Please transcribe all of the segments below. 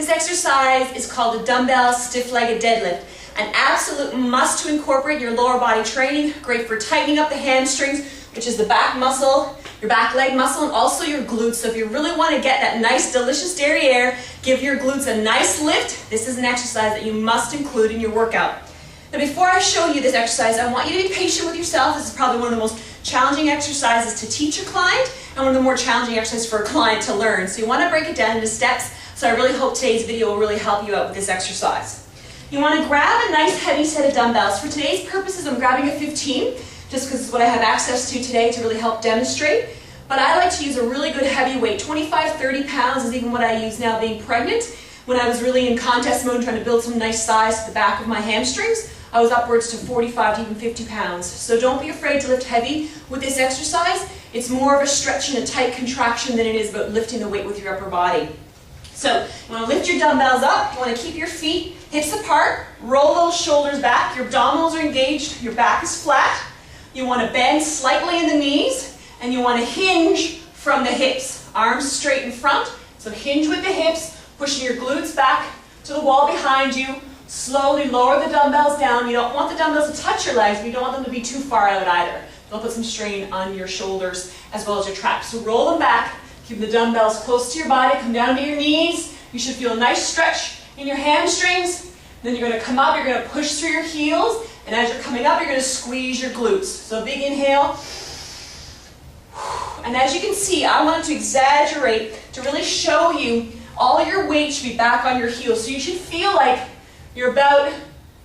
This exercise is called a dumbbell stiff-legged deadlift. An absolute must to incorporate your lower body training. Great for tightening up the hamstrings, which is the back muscle, your back leg muscle, and also your glutes. So if you really want to get that nice, delicious derriere, give your glutes a nice lift, this is an exercise that you must include in your workout. Now before I show you this exercise, I want you to be patient with yourself. This is probably one of the most challenging exercises to teach a client and one of the more challenging exercises for a client to learn. So you want to break it down into steps. So I really hope today's video will really help you out with this exercise. You want to grab a nice heavy set of dumbbells. For today's purposes, I'm grabbing a 15, just because it's what I have access to today to really help demonstrate. But I like to use a really good heavy weight. 25, 30 pounds is even what I use now being pregnant. When I was really in contest mode trying to build some nice size to the back of my hamstrings, I was upwards to 45 to even 50 pounds. So don't be afraid to lift heavy with this exercise. It's more of a stretch and a tight contraction than it is about lifting the weight with your upper body. So you want to lift your dumbbells up. You want to keep your feet hips apart. Roll those shoulders back. Your abdominals are engaged. Your back is flat. You want to bend slightly in the knees. And you want to hinge from the hips. Arms straight in front. So hinge with the hips, pushing your glutes back to the wall behind you. Slowly lower the dumbbells down. You don't want the dumbbells to touch your legs, but you don't want them to be too far out either. They'll put some strain on your shoulders as well as your traps. So roll them back. Keep the dumbbells close to your body. Come down to your knees. You should feel a nice stretch in your hamstrings. Then you're going to come up. You're going to push through your heels. And as you're coming up, you're going to squeeze your glutes. So big inhale. And as you can see, I wanted to exaggerate to really show you all your weight should be back on your heels. So you should feel like you're about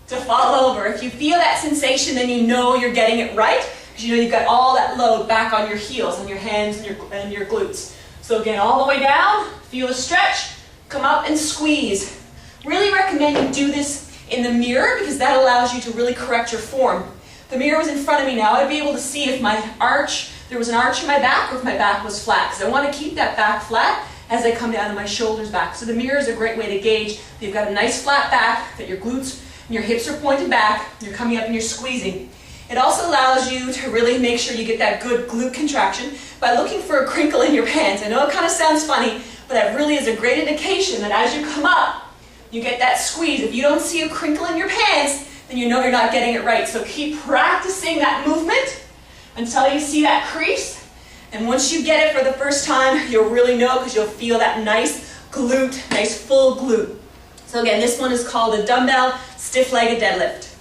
to fall over. If you feel that sensation, then you know you're getting it right, because you know you've got all that load back on your heels, on your hands and your glutes. So again, all the way down, feel the stretch, come up and squeeze. Really recommend you do this in the mirror, because that allows you to really correct your form. If the mirror was in front of me now, I'd be able to see if there was an arch in my back or if my back was flat, because I want to keep that back flat as I come down to my shoulders back. So the mirror is a great way to gauge that you've got a nice flat back, that your glutes and your hips are pointed back, you're coming up and you're squeezing. It also allows you to really make sure you get that good glute contraction by looking for a crinkle in your pants. I know it kind of sounds funny, but that really is a great indication that as you come up, you get that squeeze. If you don't see a crinkle in your pants, then you know you're not getting it right. So keep practicing that movement until you see that crease. And once you get it for the first time, you'll really know, because you'll feel that nice glute, nice full glute. So again, this one is called a dumbbell stiff-legged deadlift.